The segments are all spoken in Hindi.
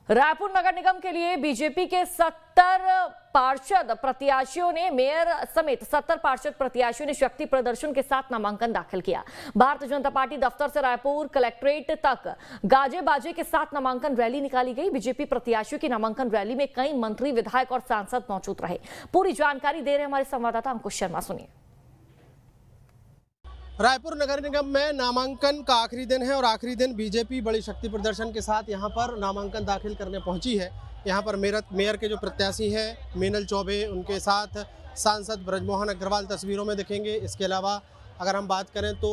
रायपुर नगर निगम के लिए बीजेपी के 70 पार्षद प्रत्याशियों ने मेयर समेत 70 पार्षद प्रत्याशियों ने शक्ति प्रदर्शन के साथ नामांकन दाखिल किया। भारतीय जनता पार्टी दफ्तर से रायपुर कलेक्ट्रेट तक गाजे बाजे के साथ नामांकन रैली निकाली गई। बीजेपी प्रत्याशियों की नामांकन रैली में कई मंत्री, विधायक और सांसद मौजूद रहे। पूरी जानकारी दे रहे हमारे संवाददाता अंकुश शर्मा, सुनिए। रायपुर नगर निगम में नामांकन का आखिरी दिन है और आखिरी दिन बीजेपी बड़ी शक्ति प्रदर्शन के साथ यहां पर नामांकन दाखिल करने पहुंची है। यहां पर मेयर के जो प्रत्याशी हैं मीनल चौबे, उनके साथ सांसद ब्रजमोहन अग्रवाल तस्वीरों में दिखेंगे। इसके अलावा अगर हम बात करें तो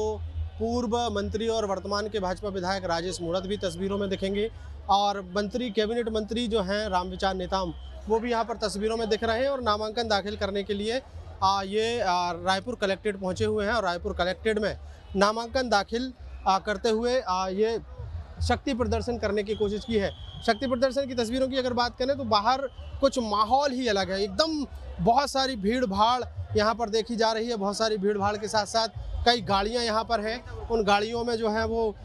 पूर्व मंत्री और वर्तमान के भाजपा विधायक राजेश मूणत भी तस्वीरों में दिखेंगे और मंत्री, कैबिनेट मंत्री जो हैं रामविचार नेताम, वो भी यहाँ पर तस्वीरों में दिख रहे हैं और नामांकन दाखिल करने के लिए ये रायपुर कलेक्ट्रेट पहुंचे हुए हैं और रायपुर कलेक्ट्रेट में नामांकन दाखिल करते हुए ये शक्ति प्रदर्शन करने की कोशिश की है। शक्ति प्रदर्शन की तस्वीरों की अगर बात करें तो बाहर कुछ माहौल ही अलग है, एकदम बहुत सारी भीड़ भाड़ यहाँ पर देखी जा रही है। बहुत सारी भीड़ भाड़ के साथ साथ कई गाड़ियाँ यहाँ पर हैं, उन गाड़ियों में जो है वो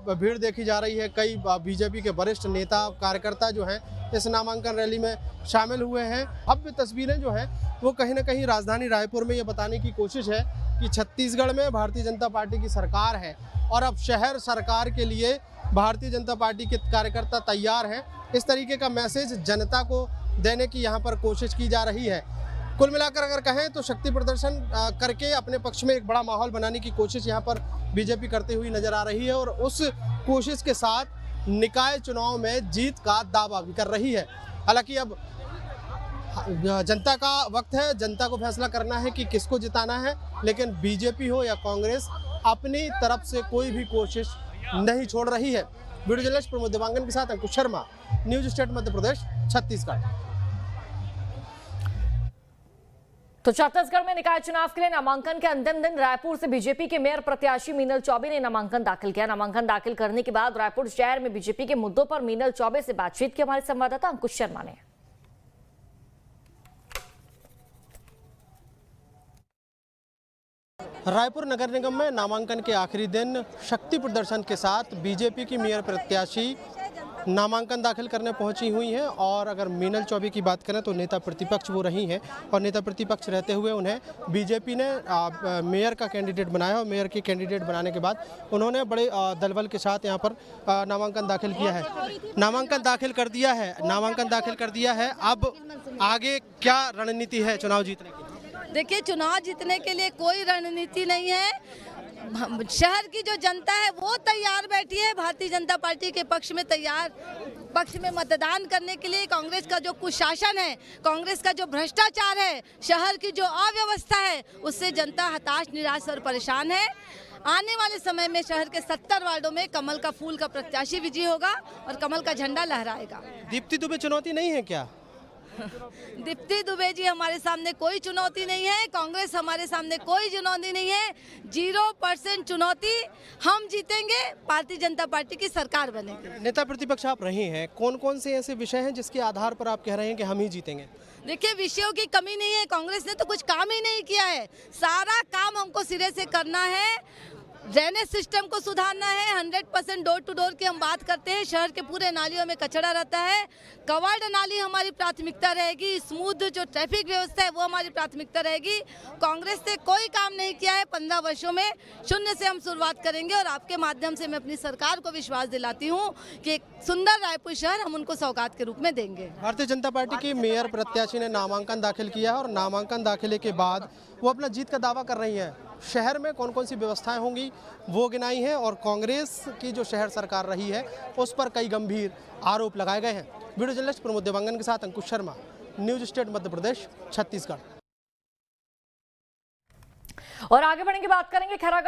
भीड़ देखी जा रही है। कई बीजेपी के वरिष्ठ नेता, कार्यकर्ता जो हैं इस नामांकन रैली में शामिल हुए हैं। अब तस्वीरें जो हैं वो कहीं ना कहीं राजधानी रायपुर में ये बताने की कोशिश है कि छत्तीसगढ़ में भारतीय जनता पार्टी की सरकार है और अब शहर सरकार के लिए भारतीय जनता पार्टी के कार्यकर्ता तैयार हैं। इस तरीके का मैसेज जनता को देने की यहाँ पर कोशिश की जा रही है। कुल मिलाकर अगर कहें तो शक्ति प्रदर्शन करके अपने पक्ष में एक बड़ा माहौल बनाने की कोशिश यहाँ पर बीजेपी करते हुई नजर आ रही है और उस कोशिश के साथ निकाय चुनाव में जीत का दावा भी कर रही है। हालांकि अब जनता का वक्त है, जनता को फैसला करना है कि किसको जिताना है, लेकिन बीजेपी हो या कांग्रेस अपनी तरफ से कोई भी कोशिश नहीं छोड़ रही है। वीडियो जर्नलिस्ट प्रमोद देवांगन के साथ अंकुश शर्मा, न्यूज स्टेट मध्य प्रदेश, छत्तीसगढ़। तो छत्तीसगढ़ में निकाय चुनाव के लिए नामांकन के अंतिम दिन रायपुर से बीजेपी के मेयर प्रत्याशी मीनल चौबे ने नामांकन दाखिल किया। नामांकन दाखिल करने के बाद रायपुर शहर में बीजेपी के मुद्दों पर मीनल चौबे से बातचीत की हमारे संवाददाता अंकुश शर्मा ने। रायपुर नगर निगम में नामांकन के आखिरी दिन शक्ति प्रदर्शन के साथ बीजेपी की मेयर प्रत्याशी नामांकन दाखिल करने पहुंची हुई हैं और अगर मीनल चौबे की बात करें तो नेता प्रतिपक्ष वो रही हैं और नेता प्रतिपक्ष रहते हुए उन्हें बीजेपी ने मेयर का कैंडिडेट बनाया और मेयर के कैंडिडेट बनाने के बाद उन्होंने बड़े दलबल के साथ यहां पर नामांकन दाखिल किया है। नामांकन दाखिल कर दिया है। अब आगे क्या रणनीति है चुनाव जीतने की? देखिए, चुनाव जीतने के लिए कोई रणनीति नहीं है। शहर की जो जनता है वो तैयार बैठी है भारतीय जनता पार्टी के पक्ष में मतदान करने के लिए। कांग्रेस का जो कुशासन है, कांग्रेस का जो भ्रष्टाचार है, शहर की जो अव्यवस्था है, उससे जनता हताश, निराश और परेशान है। आने वाले समय में शहर के 70 वार्डों में कमल का फूल का प्रत्याशी विजयी होगा और कमल का झंडा लहराएगा। दीप्ति दुबे चुनौती नहीं है क्या? दीप्ति दुबे जी हमारे सामने कोई चुनौती नहीं है, कांग्रेस हमारे सामने कोई चुनौती नहीं है। 0% चुनौती, हम जीतेंगे, भारतीय जनता पार्टी की सरकार बनेगी। नेता प्रतिपक्ष आप रहे हैं, कौन कौन से ऐसे विषय हैं जिसके आधार पर आप कह रहे हैं कि हम ही जीतेंगे? देखिए, विषयों की कमी नहीं है, कांग्रेस ने तो कुछ काम ही नहीं किया है। सारा काम हमको सिरे से करना है। ड्रेनेज सिस्टम को सुधारना है। 100% डोर टू डोर की हम बात करते हैं। शहर के पूरे नालियों में कचरा रहता है। कवर्ड नाली हमारी प्राथमिकता रहेगी। स्मूथ जो ट्रैफिक व्यवस्था है वो हमारी प्राथमिकता रहेगी। कांग्रेस ने कोई काम नहीं किया है 15 वर्षों में। शून्य से हम शुरुआत करेंगे और आपके माध्यम से मैं अपनी सरकार को विश्वास दिलाती हूँ कि एक सुंदर रायपुर शहर हम उनको सौगात के रूप में देंगे। भारतीय जनता पार्टी की मेयर प्रत्याशी ने नामांकन दाखिल किया और नामांकन दाखिले के बाद वो अपना जीत का दावा कर रही है। शहर में कौन कौन सी व्यवस्थाएं होंगी वो गिनाई है और कांग्रेस की जो शहर सरकार रही है उस पर कई गंभीर आरोप लगाए गए हैं। वीडियो जर्नलिस्ट प्रमोद देवांगन के साथ अंकुश शर्मा, न्यूज स्टेट मध्य प्रदेश, छत्तीसगढ़। और आगे बढ़ेंगे, बात करेंगे खैरागढ़